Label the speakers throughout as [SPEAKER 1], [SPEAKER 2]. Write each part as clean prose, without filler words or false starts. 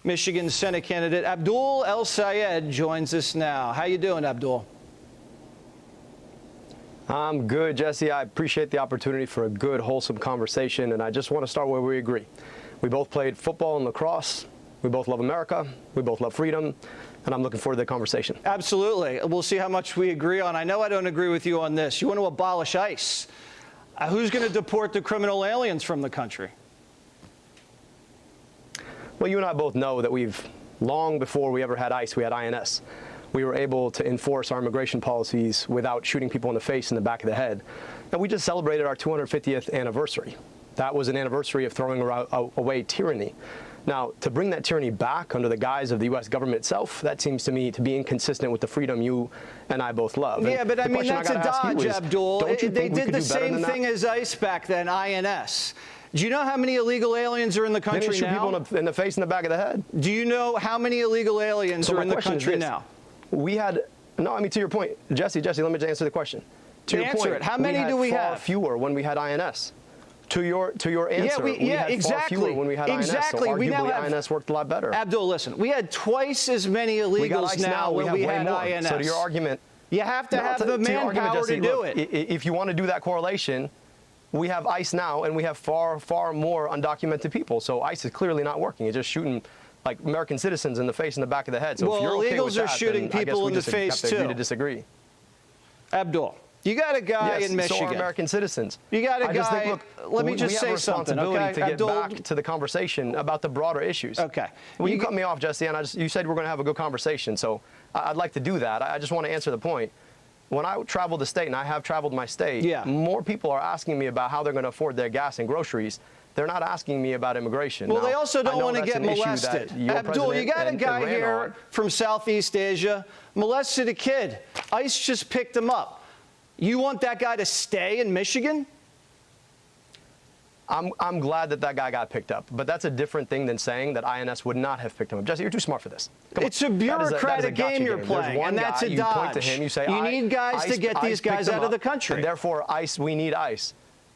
[SPEAKER 1] Michigan Senate candidate Abdul El-Sayed joins us now. How you doing, Abdul?
[SPEAKER 2] I'm good, Jesse. I appreciate the opportunity for a good, wholesome conversation, and I just want to start where we agree. We both played football and lacrosse. We both love America. We both love freedom, and I'm looking forward to the conversation.
[SPEAKER 1] Absolutely. We'll see how much we agree on. I know I don't agree with you on this. You want to abolish ICE. Who's going to deport the criminal aliens from the country?
[SPEAKER 2] Well, you and I both know that long before we ever had ICE, we had INS. We were able to enforce our immigration policies without shooting people in the face and the back of the head. And we just celebrated our 250th anniversary. That was an anniversary of throwing away tyranny. Now, to bring that tyranny back under the guise of the U.S. government itself, that seems to me to be inconsistent with the freedom you and I both love.
[SPEAKER 1] Yeah, but I mean, that's a dodge, Abdul. They did the same thing
[SPEAKER 2] as
[SPEAKER 1] as ICE back then, INS. Do you know how many illegal aliens are in the country now?
[SPEAKER 2] They didn't shoot people in the face and the back of the head.
[SPEAKER 1] Do you know how many illegal aliens are in the country now?
[SPEAKER 2] To your point, Jesse, let me just answer the question. To your point,
[SPEAKER 1] how many do we have?
[SPEAKER 2] Far fewer when we had INS. To your answer, we had
[SPEAKER 1] exactly.
[SPEAKER 2] far fewer when we had INS.
[SPEAKER 1] Exactly.
[SPEAKER 2] So arguably, INS worked a lot better.
[SPEAKER 1] Abdul, listen, we had twice as many illegals now when we had INS.
[SPEAKER 2] So to your argument,
[SPEAKER 1] you have to have the manpower to do it.
[SPEAKER 2] If you want to do that correlation, we have ICE now, and we have far, far more undocumented people. So ICE is clearly not working. It's just shooting like American citizens in the face and the back of the head. So
[SPEAKER 1] well,
[SPEAKER 2] if you're okay with that,
[SPEAKER 1] illegals are shooting people in the face too.
[SPEAKER 2] Agree to disagree.
[SPEAKER 1] Abdul, you got a guy in Michigan.
[SPEAKER 2] So are American citizens.
[SPEAKER 1] You got a guy.
[SPEAKER 2] Look,
[SPEAKER 1] let me just say something, okay?
[SPEAKER 2] We have a responsibility to get back to the conversation about the broader issues.
[SPEAKER 1] Okay.
[SPEAKER 2] Well, you cut me off, Jesse, and you said we're going to have a good conversation. So I'd like to do that. I just want to answer the point. When I travel the state, and I have traveled my state, more people are asking me about how they're going to afford their gas and groceries. They're not asking me about immigration.
[SPEAKER 1] Well,
[SPEAKER 2] now,
[SPEAKER 1] they also don't want to get molested. Abdul, you got a guy here from Southeast Asia, molested a kid. ICE just picked him up. You want that guy to stay in Michigan?
[SPEAKER 2] I'm glad that guy got picked up, but that's a different thing than saying that INS would not have picked him up. Jesse, you're too smart for this.
[SPEAKER 1] It's a bureaucratic game you're playing, and that's a dodge.
[SPEAKER 2] You point to him, you say,
[SPEAKER 1] you need guys to get these guys out of the country.
[SPEAKER 2] And therefore, ICE, we need ICE.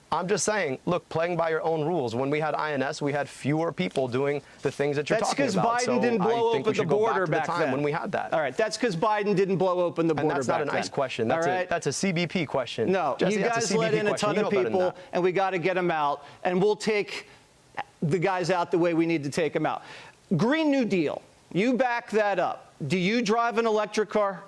[SPEAKER 2] I'm just saying, look, playing by your own rules. When we had INS, we had fewer people doing the things that you're talking about.
[SPEAKER 1] That's because Biden didn't blow open the border back then.
[SPEAKER 2] When we had that.
[SPEAKER 1] All right, that's because Biden didn't blow open the border back then.
[SPEAKER 2] And that's not an ICE question. That's a CBP question.
[SPEAKER 1] No,
[SPEAKER 2] Jesse,
[SPEAKER 1] you guys let in a ton of people, and we got to get them out, and we'll take the guys out the way we need to take them out. Green New Deal, you back that up. Do you drive an electric car?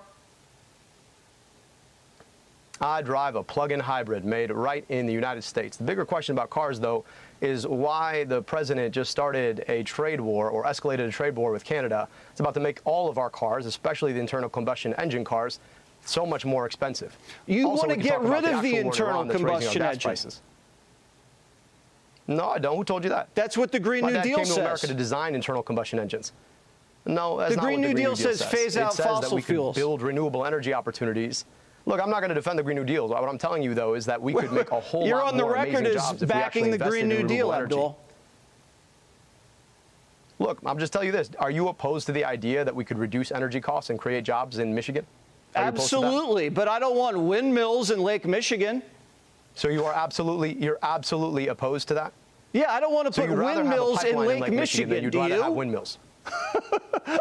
[SPEAKER 2] I drive a plug-in hybrid made right in the United States. The bigger question about cars, though, is why the president just started a trade war or escalated a trade war with Canada. It's about to make all of our cars, especially the internal combustion engine cars, so much more expensive.
[SPEAKER 1] You want to get rid of the internal combustion engine?
[SPEAKER 2] No, I don't. Who told you that?
[SPEAKER 1] That's what the Green New Deal says.
[SPEAKER 2] My dad came to America to design internal combustion engines. No, that's not what the Green New Deal says.
[SPEAKER 1] Phase out fossil fuels.
[SPEAKER 2] Build renewable energy opportunities. Look, I'm not going to defend the Green New Deal. What I'm telling you, though, is that we could make a whole lot more amazing jobs if we actually invested in renewable energy. You're on the record as backing the Green New Deal, Abdul. Look, I'm just telling you this. Are you opposed to the idea that we could reduce energy costs and create jobs in Michigan?
[SPEAKER 1] Absolutely, but I don't want windmills in Lake Michigan.
[SPEAKER 2] So you're absolutely opposed to that?
[SPEAKER 1] Yeah, I don't want to put windmills in Lake Michigan.
[SPEAKER 2] You'd rather have windmills.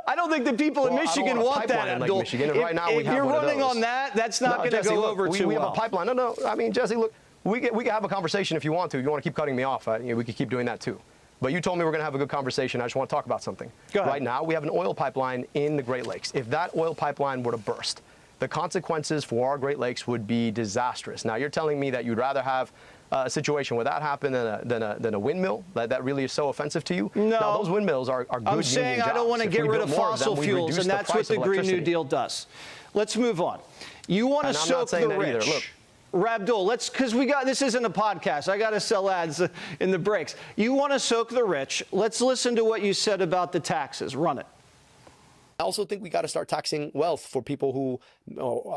[SPEAKER 1] I don't think the people in Michigan want that, Abdul.
[SPEAKER 2] If you're
[SPEAKER 1] running on that, that's not going to go over too well.
[SPEAKER 2] We have a pipeline. No. I mean, Jesse, look, we can have a conversation if you want to. If you want to keep cutting me off, we could keep doing that too. But you told me we're going to have a good conversation. I just want to talk about something.
[SPEAKER 1] Go ahead.
[SPEAKER 2] Right now, we have an oil pipeline in the Great Lakes. If that oil pipeline were to burst, the consequences for our Great Lakes would be disastrous. Now, you're telling me that you'd rather have a situation where that happened than a windmill? That really is so offensive to you?
[SPEAKER 1] No.
[SPEAKER 2] Now, those windmills are good
[SPEAKER 1] I'm saying I don't want to get rid of fossil fuels, and that's what the Green New Deal does. Let's move on. You want to soak the rich. Look, Abdul, because this isn't a podcast. I got to sell ads in the breaks. You want to soak the rich. Let's listen to what you said about the taxes. Run it.
[SPEAKER 2] I also think we got to start taxing wealth for people who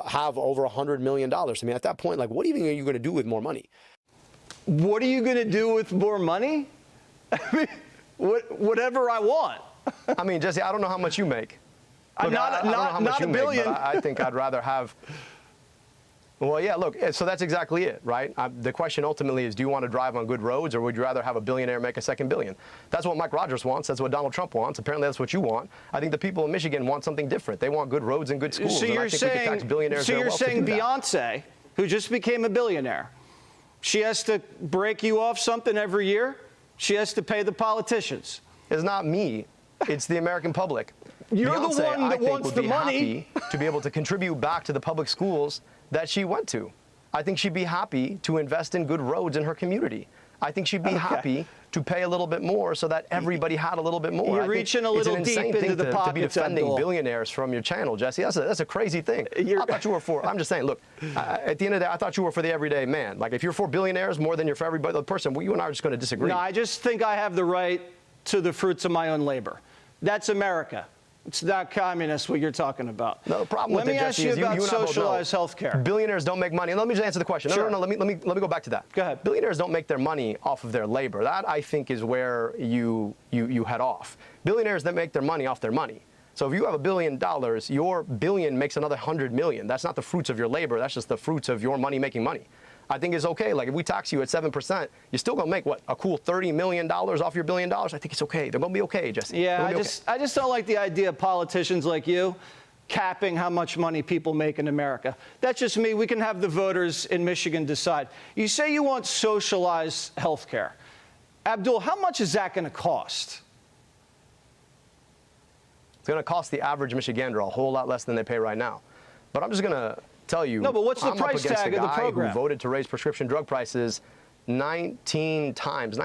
[SPEAKER 2] have over $100 million. I mean, at that point, like, what even are you going to do with more money?
[SPEAKER 1] What are you going to do with more money? I mean, whatever I want.
[SPEAKER 2] I mean, Jesse, I don't know how much you make.
[SPEAKER 1] Look, not $1 billion.
[SPEAKER 2] I think I'd rather have. Well, yeah, look, so that's exactly it, right? The question ultimately is, do you want to drive on good roads, or would you rather have a billionaire make a second billion? That's what Mike Rogers wants. That's what Donald Trump wants. Apparently, that's what you want. I think the people in Michigan want something different. They want good roads and good schools.
[SPEAKER 1] So you're saying Beyonce, who just became a billionaire, she has to break you off something every year? She has to pay the politicians?
[SPEAKER 2] It's not me. It's the American public.
[SPEAKER 1] You're
[SPEAKER 2] Beyonce,
[SPEAKER 1] the one that wants the money.
[SPEAKER 2] Happy to be able to contribute back to the public schools that she went to. I think she'd be happy to invest in good roads in her community. I think she'd be happy to pay a little bit more so that everybody had a little bit more.
[SPEAKER 1] You're reaching a little deep into the pockets,
[SPEAKER 2] to be defending billionaires from your channel, Jesse. That's a crazy thing. I thought you were for. I'm just saying. Look, at the end of the day, I thought you were for the everyday man. Like, if you're for billionaires more than you're for every other person, well, you and I are just going to disagree.
[SPEAKER 1] No, I just think I have the right to the fruits of my own labor. That's America. It's not communist, what you're talking about.
[SPEAKER 2] No, the problem with it, Jesse,
[SPEAKER 1] Let me ask you about socialized health care.
[SPEAKER 2] Billionaires don't make money. Let me just answer the question.
[SPEAKER 1] Sure.
[SPEAKER 2] No, let me go back to that.
[SPEAKER 1] Go ahead.
[SPEAKER 2] Billionaires don't make their money off of their labor. That, I think, is where you head off. Billionaires that make their money off their money. So if you have $1 billion, your billion makes another 100 million. That's not the fruits of your labor. That's just the fruits of your money making money. I think it's okay. Like, if we tax you at 7%, you're still going to make, what, a cool $30 million off your $1 billion? I think it's okay. They're going to be okay, Jesse.
[SPEAKER 1] Yeah, I just don't like the idea of politicians like you capping how much money people make in America. That's just me. We can have the voters in Michigan decide. You say you want socialized health care. Abdul, how much is that going to cost?
[SPEAKER 2] It's going to cost the average Michigander a whole lot less than they pay right now. But I'm just going to tell you.
[SPEAKER 1] No, but what's the price tag of the program?
[SPEAKER 2] Who voted to raise prescription drug prices 19 times,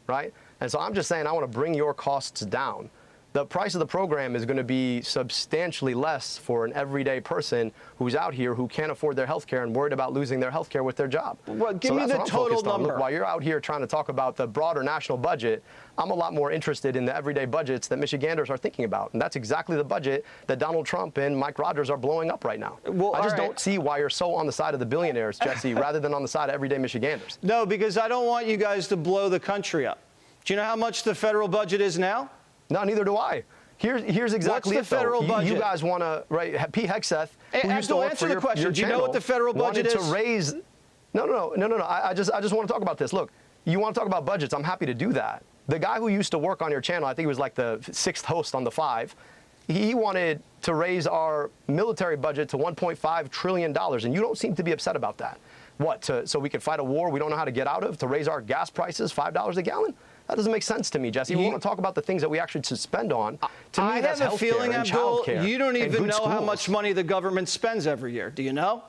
[SPEAKER 2] right? And so I'm just saying I want to bring your costs down. The price of the program is going to be substantially less for an everyday person who's out here who can't afford their health care and worried about losing their health care with their job.
[SPEAKER 1] Well, give me the total number.
[SPEAKER 2] Look, while you're out here trying to talk about the broader national budget, I'm a lot more interested in the everyday budgets that Michiganders are thinking about. And that's exactly the budget that Donald Trump and Mike Rogers are blowing up right now.
[SPEAKER 1] Well,
[SPEAKER 2] I just don't see why you're so on the side of the billionaires, Jesse, rather than on the side of everyday Michiganders.
[SPEAKER 1] No, because I don't want you guys to blow the country up. Do you know how much the federal budget is now?
[SPEAKER 2] No, neither do I. Here's exactly
[SPEAKER 1] What's the federal budget?
[SPEAKER 2] You guys want to, right? Pete Hegseth, who used to work for your
[SPEAKER 1] question. Do you know what the federal budget is?
[SPEAKER 2] Wanted to raise. No. I just want to talk about this. Look, you want to talk about budgets? I'm happy to do that. The guy who used to work on your channel, I think he was like the 6th host on the 5. He wanted to raise our military budget to $1.5 trillion, and you don't seem to be upset about that. What? So we could fight a war we don't know how to get out of? To raise our gas prices $5 a gallon? That doesn't make sense to me, Jesse. We want to talk about the things that we actually should spend on. To me, that's healthcare and childcare. I have a feeling, Abdul,
[SPEAKER 1] you don't even know how much money the government spends every year. Do you know?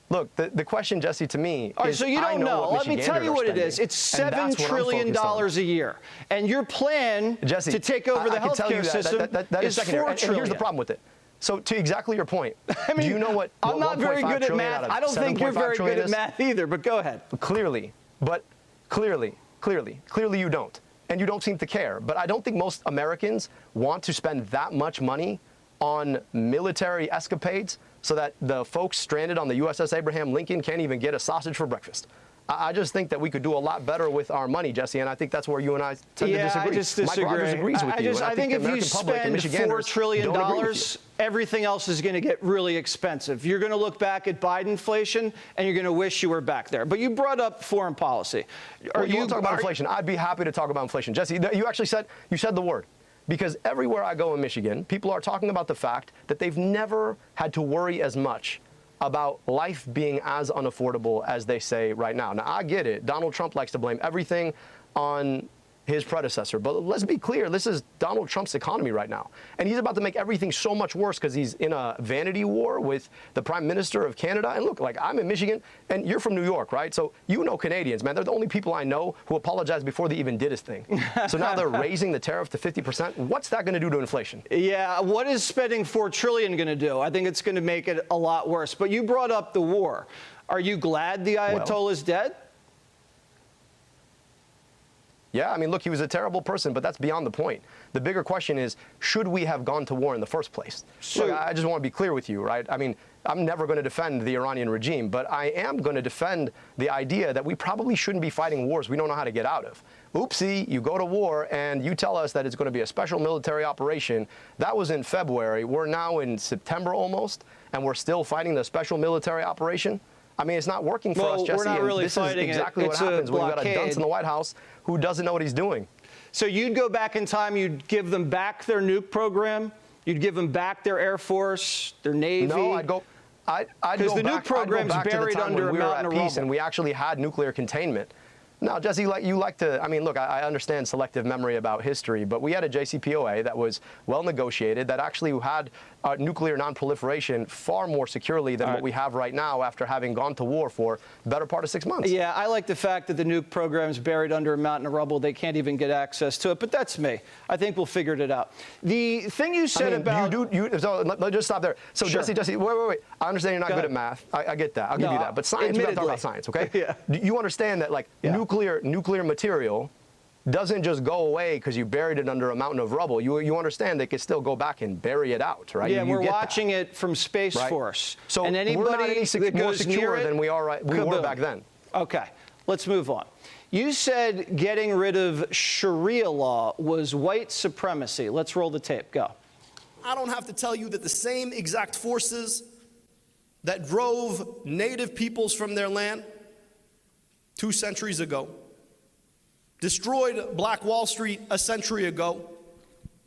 [SPEAKER 2] Look, the question, Jesse, to me is, all right,
[SPEAKER 1] so you don't know. Let me tell you what it is. It's $7 trillion a year. And your plan, Jesse, to take over the healthcare system is $4 trillion.
[SPEAKER 2] And here's the problem with it. So to exactly your point,
[SPEAKER 1] I mean,
[SPEAKER 2] do you know what
[SPEAKER 1] I'm not very good at math. I don't think you're very good at math either, but go ahead.
[SPEAKER 2] Clearly you don't. And you don't seem to care. But I don't think most Americans want to spend that much money on military escapades so that the folks stranded on the USS Abraham Lincoln can't even get a sausage for breakfast. I just think that we could do a lot better with our money, Jesse, and I think that's where you and I tend to disagree.
[SPEAKER 1] I just disagree.
[SPEAKER 2] Mike Rogers agrees with you.
[SPEAKER 1] I think if you spend $4 trillion, everything else is going to get really expensive. You're going to look back at Bidenflation, and you're going to wish you were back there. But you brought up foreign policy.
[SPEAKER 2] You want to talk about inflation? I'd be happy to talk about inflation. Jesse, you actually said the word. Because everywhere I go in Michigan, people are talking about the fact that they've never had to worry as much about life being as unaffordable as they say right now. Now, I get it. Donald Trump likes to blame everything on his predecessor. But let's be clear, this is Donald Trump's economy right now. And he's about to make everything so much worse because he's in a vanity war with the Prime Minister of Canada. And look, like, I'm in Michigan, and you're from New York, right? So you know Canadians, man. They're the only people I know who apologized before they even did his thing. So now they're raising the tariff to 50%. What's that going to do to inflation?
[SPEAKER 1] Yeah, what is spending $4 trillion going to do? I think it's going to make it a lot worse. But you brought up the war. Are you glad the Ayatollah is dead?
[SPEAKER 2] Yeah, I mean, look, he was a terrible person, but that's beyond the point. The bigger question is, should we have gone to war in the first place? So, look, I just want to be clear with you, right? I mean, I'm never going to defend the Iranian regime, but I am going to defend the idea that we probably shouldn't be fighting wars we don't know how to get out of. oopsie, you go to war and you tell us that it's going to be a special military operation. That was in February. We're now in September almost, and we're still fighting the special military operation. I mean, it's not working for us, Jesse.
[SPEAKER 1] We're not really
[SPEAKER 2] this
[SPEAKER 1] fighting
[SPEAKER 2] is exactly what happens when we've got a dunce in the White House who doesn't know what he's doing.
[SPEAKER 1] So you'd go back in time, you'd give them back their nuke program, you'd give them back their Air Force, their Navy.
[SPEAKER 2] No, I'd go
[SPEAKER 1] because the nuke program's buried under a mountain of rubble.
[SPEAKER 2] And we actually had nuclear containment. Now, Jesse, you like to, I mean, look, I understand selective memory about history, but we had a JCPOA that was well negotiated, that actually had nuclear nonproliferation far more securely than what we have right now after having gone to war for the better part of 6 months.
[SPEAKER 1] Yeah, I like the fact that the nuke program's buried under a mountain of rrubble. They can't even get access to it, but that's me. I think we'll figure it out. The thing you said about...
[SPEAKER 2] So let's just stop there. So, sure. Jesse, wait. I understand you're not good at math. I get that. I'll give you that. But science, we got to talk about science, okay?
[SPEAKER 1] Yeah.
[SPEAKER 2] You understand that, like, nuclear material doesn't just go away because you buried it under a mountain of rubble. You understand they could still go back and bury it out, right?
[SPEAKER 1] Yeah, we're watching it from Space Force.
[SPEAKER 2] So
[SPEAKER 1] and anybody
[SPEAKER 2] we're not any more secure than we were back then.
[SPEAKER 1] Okay, let's move on. You said getting rid of Sharia law was white supremacy. Let's roll the tape. Go.
[SPEAKER 3] I don't have to tell you that the same exact forces that drove native peoples from their land 2 centuries ago, destroyed Black Wall Street a century ago,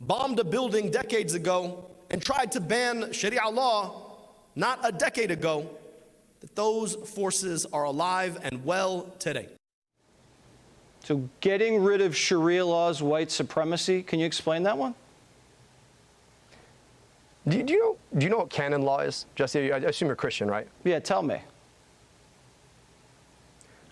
[SPEAKER 3] bombed a building decades ago, and tried to ban Sharia law not a decade ago, that those forces are alive and well today.
[SPEAKER 1] So getting rid of Sharia law is white supremacy. Can you explain that one?
[SPEAKER 2] Do you know what canon law is? Jesse, I assume you're Christian, right?
[SPEAKER 1] Yeah, tell me.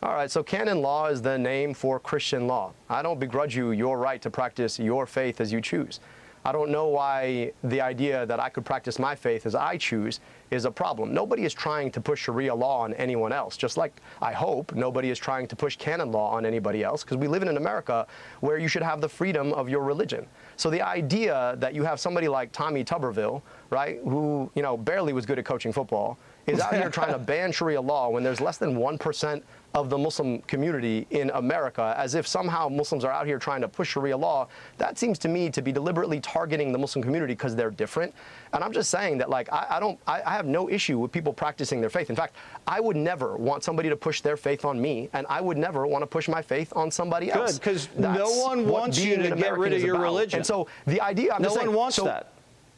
[SPEAKER 2] All right, so canon law is the name for Christian law. I don't begrudge you your right to practice your faith as you choose. I don't know why the idea that I could practice my faith as I choose is a problem. Nobody is trying to push Sharia law on anyone else, just like I hope nobody is trying to push canon law on anybody else, because we live in an America where you should have the freedom of your religion. So the idea that you have somebody like Tommy Tuberville, right, who, barely was good at coaching football, is out here trying to ban Sharia law when there's less than 1% of the Muslim community in America, as if somehow Muslims are out here trying to push Sharia law, that seems to me to be deliberately targeting the Muslim community because they're different. And I'm just saying that, like, I have no issue with people practicing their faith. In fact, I would never want somebody to push their faith on me, and I would never want to push my faith on somebody else.
[SPEAKER 1] Good, because no one wants you to get rid of your religion.
[SPEAKER 2] And so the idea,
[SPEAKER 1] no one wants that.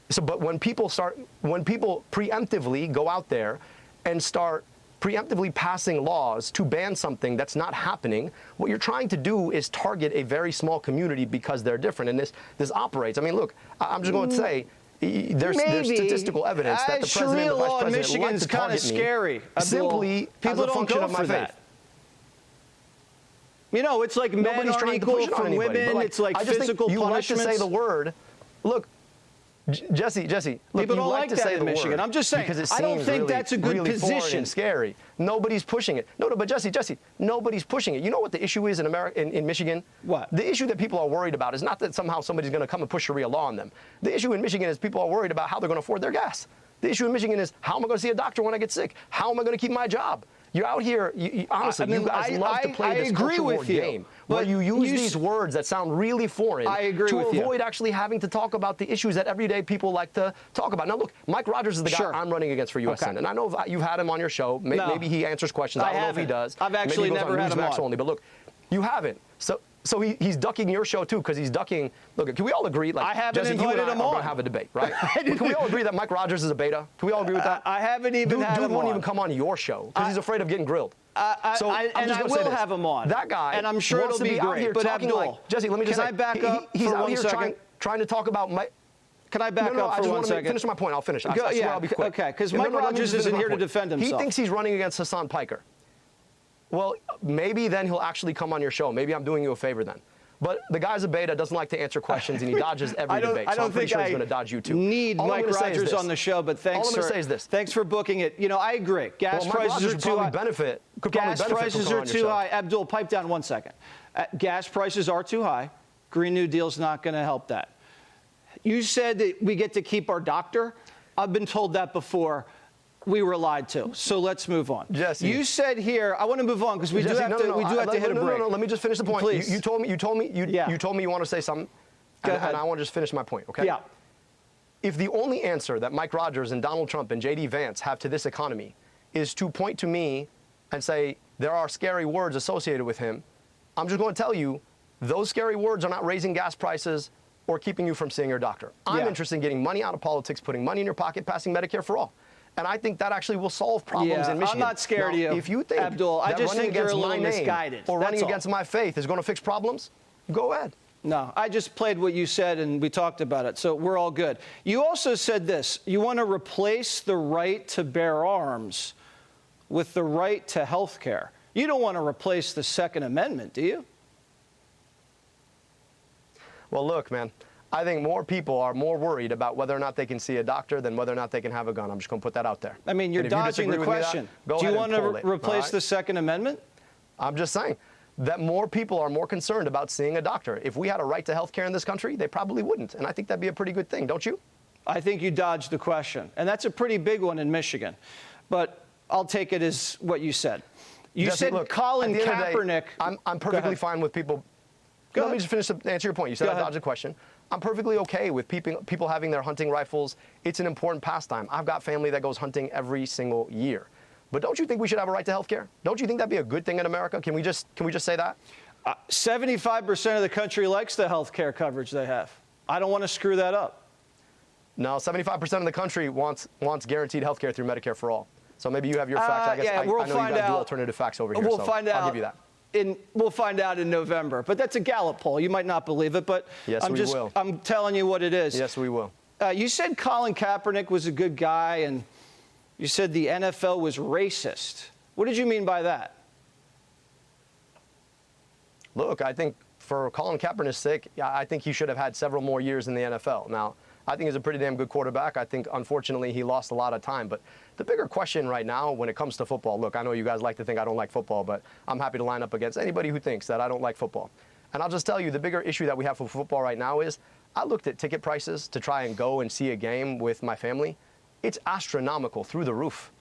[SPEAKER 2] So, but when people preemptively go out there and start preemptively passing laws to ban something that's not happening, what you're trying to do is target a very small community because they're different. And this operates. I mean, look, I'm just going to say, there's statistical evidence that the president and the vice president like to target me
[SPEAKER 1] scary,
[SPEAKER 2] simply as a function of my faith.
[SPEAKER 1] It's like men aren't equal from women. Like, it's like physical punishments.
[SPEAKER 2] You like to say the word. Look, Jesse, look,
[SPEAKER 1] people don't
[SPEAKER 2] like to
[SPEAKER 1] that
[SPEAKER 2] say
[SPEAKER 1] in
[SPEAKER 2] the
[SPEAKER 1] Michigan.
[SPEAKER 2] word
[SPEAKER 1] I'm just saying,
[SPEAKER 2] because it
[SPEAKER 1] I don't
[SPEAKER 2] seems
[SPEAKER 1] think
[SPEAKER 2] really,
[SPEAKER 1] that's a good
[SPEAKER 2] really
[SPEAKER 1] position.
[SPEAKER 2] And scary. Nobody's pushing it. No, but Jesse, nobody's pushing it. You know what the issue is in America, in Michigan?
[SPEAKER 1] What?
[SPEAKER 2] The issue that people are worried about is not that somehow somebody's going to come and push Sharia law on them. The issue in Michigan is people are worried about how they're going to afford their gas. The issue in Michigan is how am I going to see a doctor when I get sick? How am I going to keep my job? You're out here, honestly, you guys love to play this culture war game where you use these words that sound really foreign to avoid actually having to talk about the issues that everyday people like to talk about. Now, look, Mike Rogers is the guy I'm running against for U.S. Senate, and I know you've had him on your show. Maybe he answers questions. I don't know if he does.
[SPEAKER 1] I've actually never had him on.
[SPEAKER 2] Only, but look, you haven't. So he's ducking your show, too, because he's ducking. Look, can we all agree? Like,
[SPEAKER 1] I haven't
[SPEAKER 2] Jesse,
[SPEAKER 1] invited
[SPEAKER 2] you and I
[SPEAKER 1] him
[SPEAKER 2] are
[SPEAKER 1] on.
[SPEAKER 2] going to have a debate, right? Can we all agree that Mike Rogers is a beta? Can we all agree with that?
[SPEAKER 1] I haven't even had him on.
[SPEAKER 2] Dude won't even come on your show because he's afraid of getting grilled. So
[SPEAKER 1] I will have him on.
[SPEAKER 2] That guy,
[SPEAKER 1] and I'm sure it'll be great. But Abdul,
[SPEAKER 2] Jesse, let me just say,
[SPEAKER 1] can I back up
[SPEAKER 2] he's
[SPEAKER 1] for
[SPEAKER 2] out
[SPEAKER 1] 1
[SPEAKER 2] here
[SPEAKER 1] second?
[SPEAKER 2] trying to talk about my.
[SPEAKER 1] Can I back up for 1 second?
[SPEAKER 2] Finish my point. I'll finish. I swear I'll be quick.
[SPEAKER 1] Okay, because Mike Rogers isn't here to defend himself.
[SPEAKER 2] He thinks he's running against Hassan Piker. Well, maybe then he'll actually come on your show. Maybe I'm doing you a favor then. But the guy's a beta, doesn't like to answer questions, and he dodges every debate. So I'm pretty sure he's going to dodge you too.
[SPEAKER 1] Need Mike Rogers on the show, but thanks.
[SPEAKER 2] All I'm going to say is this.
[SPEAKER 1] Thanks for booking it. I agree. Gas prices are too high. Gas prices are too high. Abdul, pipe down 1 second. Gas prices are too high. Green New Deal's not going to help that. You said that we get to keep our doctor. I've been told that before. We were lied to. So let's move on.
[SPEAKER 2] Jesse.
[SPEAKER 1] You said here, I want to move on because we do have to hit a break.
[SPEAKER 2] No, let me just finish the point.
[SPEAKER 1] Please.
[SPEAKER 2] You told me you want to say something.
[SPEAKER 1] Go ahead.
[SPEAKER 2] And I want to just finish my point, okay?
[SPEAKER 1] Yeah.
[SPEAKER 2] If the only answer that Mike Rogers and Donald Trump and J.D. Vance have to this economy is to point to me and say there are scary words associated with him, I'm just going to tell you those scary words are not raising gas prices or keeping you from seeing your doctor. I'm interested in getting money out of politics, putting money in your pocket, passing Medicare for all. And I think that actually will solve problems in Michigan.
[SPEAKER 1] I'm not scared of you,
[SPEAKER 2] if you think
[SPEAKER 1] Abdul. I just think you're a little misguided.
[SPEAKER 2] Or running against my faith is going to fix problems, go ahead.
[SPEAKER 1] No, I just played what you said and we talked about it, so we're all good. You also said this, you want to replace the right to bear arms with the right to health care. You don't want to replace the Second Amendment, do you?
[SPEAKER 2] Well, look, man, I think more people are more worried about whether or not they can see a doctor than whether or not they can have a gun. I'm just going to put that out there.
[SPEAKER 1] I mean, you're dodging the question. Do you want to replace the Second Amendment?
[SPEAKER 2] I'm just saying that more people are more concerned about seeing a doctor. If we had a right to health care in this country, they probably wouldn't. And I think that'd be a pretty good thing, don't you?
[SPEAKER 1] I think you dodged the question. And that's a pretty big one in Michigan. But I'll take it as what you said. You said Colin Kaepernick.
[SPEAKER 2] I'm perfectly fine with people. Let me just finish to answer your point. You said I dodged the question. I'm perfectly okay with people having their hunting rifles. It's an important pastime. I've got family that goes hunting every single year. But don't you think we should have a right to health care? Don't you think that'd be a good thing in America? Can we just say that?
[SPEAKER 1] 75% of the country likes the health care coverage they have. I don't want to screw that up.
[SPEAKER 2] No, 75% of the country wants guaranteed health care through Medicare for all. So maybe you have your facts. I guess I know you guys do alternative facts over here.
[SPEAKER 1] We'll find out.
[SPEAKER 2] I'll give you that.
[SPEAKER 1] We'll find out in November. But that's a Gallup poll. You might not believe it, but
[SPEAKER 2] yes,
[SPEAKER 1] I'm telling you what it is.
[SPEAKER 2] Yes, we will.
[SPEAKER 1] You said Colin Kaepernick was a good guy, and you said the NFL was racist. What did you mean by that?
[SPEAKER 2] Look, I think for Colin Kaepernick's sake, I think he should have had several more years in the NFL. Now, I think he's a pretty damn good quarterback. I think, unfortunately, he lost a lot of time. But the bigger question right now when it comes to football, look, I know you guys like to think I don't like football, but I'm happy to line up against anybody who thinks that I don't like football. And I'll just tell you, the bigger issue that we have for football right now is I looked at ticket prices to try and go and see a game with my family. It's astronomical, through the roof.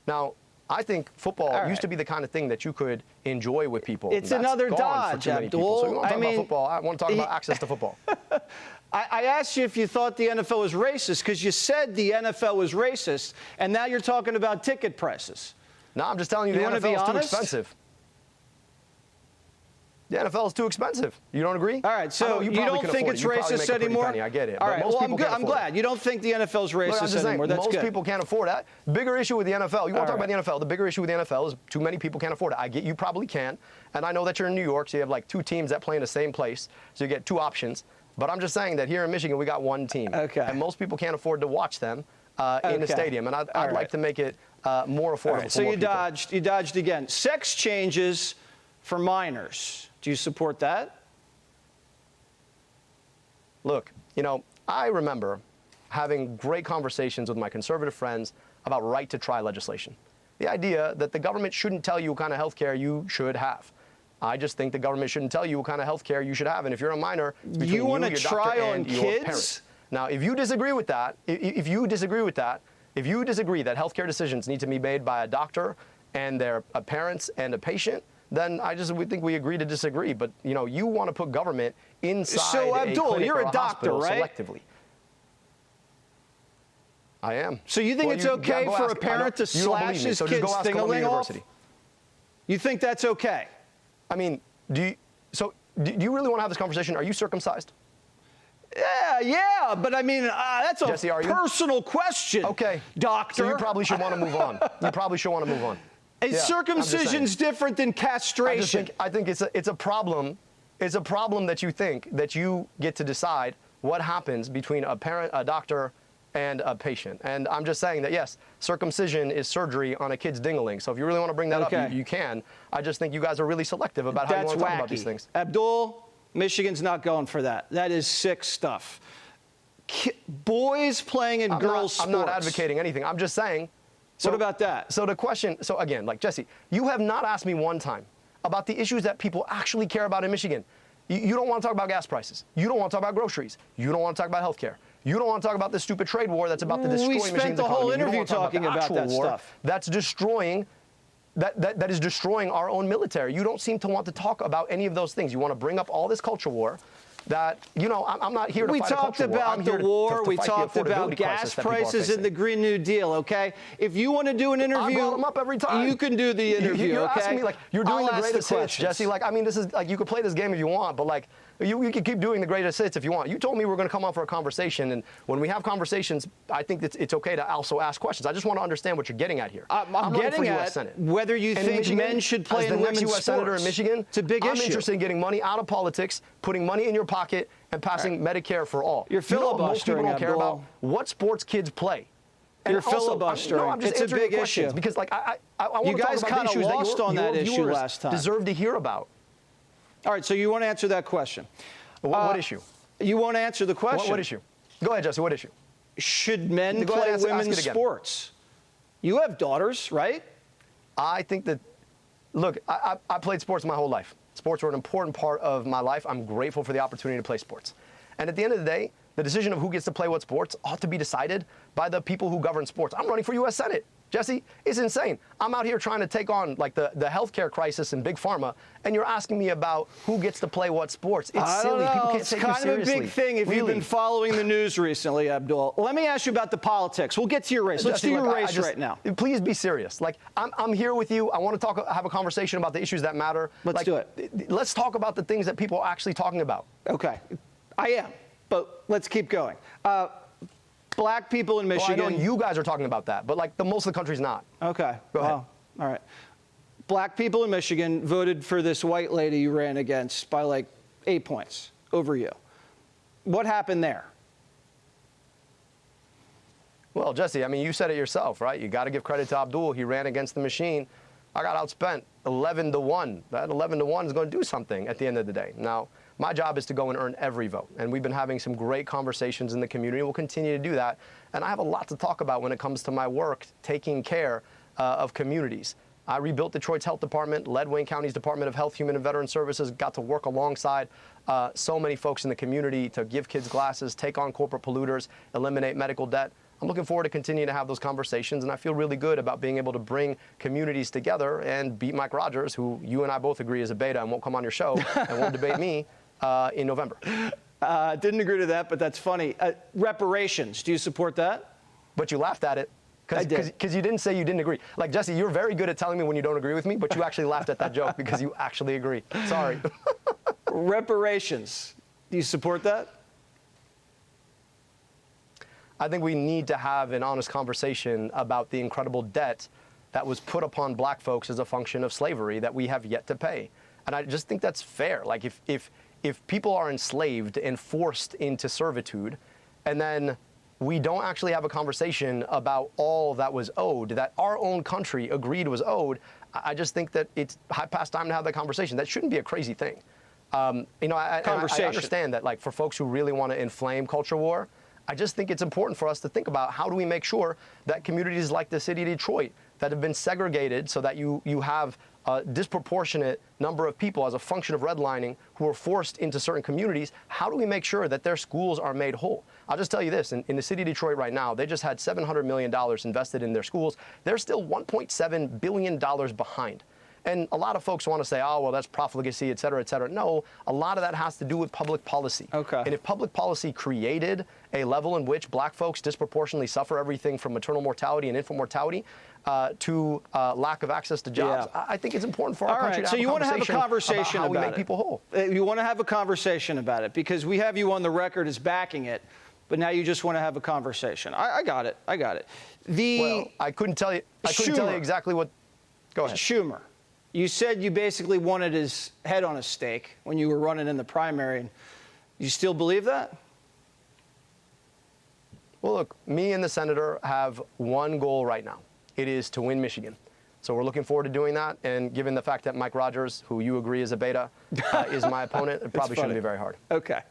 [SPEAKER 2] Now, I think football used to be the kind of thing that you could enjoy with people.
[SPEAKER 1] It's another dodge, Abdul.
[SPEAKER 2] So we want to talk about football. I want to talk about access to football.
[SPEAKER 1] I asked you if you thought the NFL was racist because you said the NFL was racist, and now you're talking about ticket prices.
[SPEAKER 2] No, I'm just telling you the NFL is too expensive. The NFL is too expensive. You don't agree?
[SPEAKER 1] All right, so you don't think it's racist anymore?
[SPEAKER 2] I get it.
[SPEAKER 1] All right, well, I'm glad. You don't think the NFL is racist anymore. That's good.
[SPEAKER 2] Most people can't afford that. Bigger issue with the NFL. You want to talk about the NFL. The bigger issue with the NFL is too many people can't afford it. I get you probably can. And I know that you're in New York, so you have like two teams that play in the same place. So you get two options. But I'm just saying that here in Michigan, we got one team.
[SPEAKER 1] Okay.
[SPEAKER 2] And most people can't afford to watch them in the stadium. And I'd like to make it more affordable for more people.
[SPEAKER 1] So you dodged again. Sex changes for minors. Do you support that?
[SPEAKER 2] Look, I remember having great conversations with my conservative friends about right to try legislation. The idea that the government shouldn't tell you what kind of health care you should have. I just think the government shouldn't tell you what kind of health care you should have. And if you're a minor,
[SPEAKER 1] you want to try on kids?
[SPEAKER 2] Now, if you disagree with that, if you disagree that health care decisions need to be made by a doctor and their parents and a patient, then we think we agree to disagree. But, you want to put government inside a clinic or a doctor, right? Selectively. I am.
[SPEAKER 1] So you think it's okay for a parent to slash his kid's thing-a-ling off? You think that's okay?
[SPEAKER 2] I mean, do you really want to have this conversation? Are you circumcised?
[SPEAKER 1] Yeah, but I mean, that's a
[SPEAKER 2] Jesse,
[SPEAKER 1] personal question.
[SPEAKER 2] Okay.
[SPEAKER 1] Doctor.
[SPEAKER 2] So you probably should want to move on.
[SPEAKER 1] Is circumcision's different than castration?
[SPEAKER 2] I think it's a problem. It's a problem that you think that you get to decide what happens between a parent, a doctor, and a patient. And I'm just saying that, yes, circumcision is surgery on a kid's ding-a-ling. So if you really want to bring that up, you can. I just think you guys are really selective about how you want to talk about these things.
[SPEAKER 1] Abdul, Michigan's not going for that. That is sick stuff. Boys playing in girls' sports.
[SPEAKER 2] I'm not advocating anything. I'm just saying.
[SPEAKER 1] What about that?
[SPEAKER 2] So the question, again, Jesse, you have not asked me one time about the issues that people actually care about in Michigan. You don't want to talk about gas prices. You don't want to talk about groceries. You don't want to talk about health care. You don't want to talk about this stupid trade war that's about to destroy
[SPEAKER 1] Michigan's economy. We spent the whole interview talking about that stuff.
[SPEAKER 2] That's destroying, that is destroying our own military. You don't seem to want to talk about any of those things. You want to bring up all this culture war. That, you know, I'm not here to fight a culture war. I'm here to
[SPEAKER 1] we talked about gas prices and the Green New Deal, okay? If you want to do an interview,
[SPEAKER 2] I brought them up every time.
[SPEAKER 1] You can do the interview,
[SPEAKER 2] you're
[SPEAKER 1] okay?
[SPEAKER 2] Asking me, like, you're doing the greatest hits, Jesse. Like, I mean, this is, like, you could play this game if you want, but, like, you can keep doing the greatest hits if you want. You told me we're going to come on for a conversation, and when we have conversations, I think that it's okay to also ask questions. I just want to understand what you're getting at here.
[SPEAKER 1] I'm getting at whether you think
[SPEAKER 2] Michigan,
[SPEAKER 1] men should play in women's sports.
[SPEAKER 2] U.S. Senator in Michigan,
[SPEAKER 1] it's a big issue.
[SPEAKER 2] I'm interested in getting money out of politics, putting money in your pocket, and passing Medicare for all.
[SPEAKER 1] You're filibustering,
[SPEAKER 2] most people don't care about what sports kids play.
[SPEAKER 1] You're filibustering. It's a big issue.
[SPEAKER 2] Because, like, I want
[SPEAKER 1] you
[SPEAKER 2] to
[SPEAKER 1] guys
[SPEAKER 2] talk about
[SPEAKER 1] kind of lost on that issue last time.
[SPEAKER 2] Deserve to hear about.
[SPEAKER 1] All right, so you want to answer that question.
[SPEAKER 2] What issue?
[SPEAKER 1] You won't answer the question.
[SPEAKER 2] What issue? Go ahead, Jesse. What issue?
[SPEAKER 1] Should men play women's sports? You have daughters, right?
[SPEAKER 2] I think that, look, I played sports my whole life. Sports were an important part of my life. I'm grateful for the opportunity to play sports. And at the end of the day, the decision of who gets to play what sports ought to be decided by the people who govern sports. I'm running for U.S. Senate. Jesse, it's insane. I'm out here trying to take on, like, the healthcare crisis in Big Pharma, and you're asking me about who gets to play what sports. It's silly. People can't take you seriously.
[SPEAKER 1] It's kind of a big thing if you've been following the news recently, Abdul. Let me ask you about the politics. We'll get to your race. Let's do your race right now.
[SPEAKER 2] Please be serious. Like, I'm here with you. I want to have a conversation about the issues that matter.
[SPEAKER 1] Let's do it.
[SPEAKER 2] Let's talk about the things that people are actually talking about.
[SPEAKER 1] Okay. I am, but let's keep going. Black people in Michigan.
[SPEAKER 2] Well, I know you guys are talking about that, but, like, most of the country's not.
[SPEAKER 1] Okay.
[SPEAKER 2] Go ahead.
[SPEAKER 1] All right. Black people in Michigan voted for this white lady you ran against by, like, 8 points over you. What happened there?
[SPEAKER 2] Well, Jesse, I mean, you said it yourself, right? You got to give credit to Abdul. He ran against the machine. I got outspent 11-1. That 11-1 is going to do something at the end of the day. Now, my job is to go and earn every vote. And we've been having some great conversations in the community. We'll continue to do that. And I have a lot to talk about when it comes to my work taking care of communities. I rebuilt Detroit's health department, led Wayne County's Department of Health, Human and Veteran Services, got to work alongside so many folks in the community to give kids glasses, take on corporate polluters, eliminate medical debt. I'm looking forward to continuing to have those conversations, and I feel really good about being able to bring communities together and beat Mike Rogers, who you and I both agree is a beta and won't come on your show and won't debate me in November.
[SPEAKER 1] Didn't agree to that, but that's funny. Reparations, do you support that?
[SPEAKER 2] But you laughed at it. Because you didn't say you didn't agree. Like, Jesse, you're very good at telling me when you don't agree with me, but you actually laughed at that joke because you actually agree. Sorry.
[SPEAKER 1] Reparations, do you support that?
[SPEAKER 2] I think we need to have an honest conversation about the incredible debt that was put upon black folks as a function of slavery that we have yet to pay. And I just think that's fair. Like, if people are enslaved and forced into servitude, and then we don't actually have a conversation about all that was owed, that our own country agreed was owed, I just think that it's past time to have that conversation. That shouldn't be a crazy thing. You know, I understand that, like, for folks who really want to inflame culture war, I just think it's important for us to think about how do we make sure that communities like the city of Detroit that have been segregated so that you have a disproportionate number of people as a function of redlining who are forced into certain communities, how do we make sure that their schools are made whole? I'll just tell you this, in the city of Detroit right now, they just had $700 million invested in their schools. They're still $1.7 billion behind. And a lot of folks want to say, oh, well, that's profligacy, et cetera, et cetera. No, a lot of that has to do with public policy.
[SPEAKER 1] Okay.
[SPEAKER 2] And if public policy created a level in which black folks disproportionately suffer everything from maternal mortality and infant mortality to lack of access to jobs, I think it's important for our country to have a conversation. So you want to have a conversation about how we make people whole.
[SPEAKER 1] You want to have a conversation about it because we have you on the record as backing it, but now you just want to have a conversation. I got it. I got it.
[SPEAKER 2] Well, I couldn't tell you exactly what. Go ahead.
[SPEAKER 1] Schumer. You said you basically wanted his head on a stake when you were running in the primary. You still believe that?
[SPEAKER 2] Well, look, me and the senator have one goal right now. It is to win Michigan. So we're looking forward to doing that. And given the fact that Mike Rogers, who you agree is a beta, is my opponent, it probably shouldn't be very hard.
[SPEAKER 1] Okay.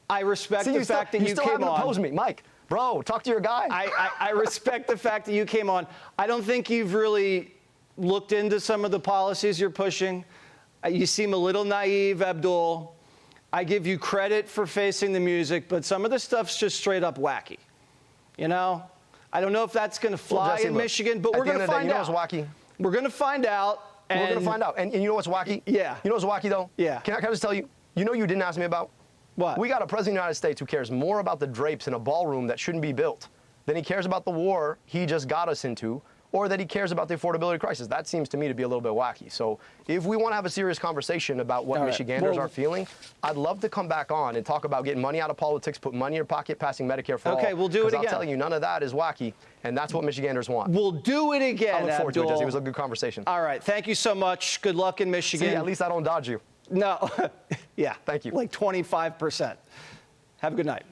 [SPEAKER 1] I respect the fact that you
[SPEAKER 2] still
[SPEAKER 1] came
[SPEAKER 2] haven't
[SPEAKER 1] on.
[SPEAKER 2] Opposed me. Mike, bro, talk to your guy.
[SPEAKER 1] I respect the fact that you came on. I don't think you've really looked into some of the policies you're pushing. You seem a little naive, Abdul. I give you credit for facing the music, but some of the stuff's just straight up wacky. You know? I don't know if that's going to fly in Michigan, but we're going to find out.
[SPEAKER 2] You know what's wacky?
[SPEAKER 1] We're going to find out.
[SPEAKER 2] We're going to find out. And you know what's wacky?
[SPEAKER 1] Yeah.
[SPEAKER 2] You know what's wacky, though?
[SPEAKER 1] Yeah.
[SPEAKER 2] Can I just tell you? You know you didn't ask me about?
[SPEAKER 1] What?
[SPEAKER 2] We got a president of the United States who cares more about the drapes in a ballroom that shouldn't be built than he cares about the war he just got us into, or that he cares about the affordability crisis. That seems to me to be a little bit wacky. So if we want to have a serious conversation about what Michiganders are feeling, I'd love to come back on and talk about getting money out of politics, put money in your pocket, passing Medicare for all.
[SPEAKER 1] Okay, we'll do it again.
[SPEAKER 2] I'm telling you, none of that is wacky, and that's what Michiganders want.
[SPEAKER 1] We'll do it again,
[SPEAKER 2] I look forward to it,
[SPEAKER 1] Abdul.
[SPEAKER 2] Jesse. It was a good conversation.
[SPEAKER 1] All right, thank you so much. Good luck in Michigan.
[SPEAKER 2] See, at least I don't dodge you.
[SPEAKER 1] No. Yeah.
[SPEAKER 2] Thank you.
[SPEAKER 1] Like 25%. Have a good night.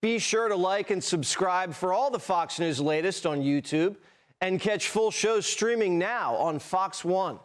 [SPEAKER 1] Be sure to like and subscribe for all the Fox News latest on YouTube and catch full shows streaming now on Fox One.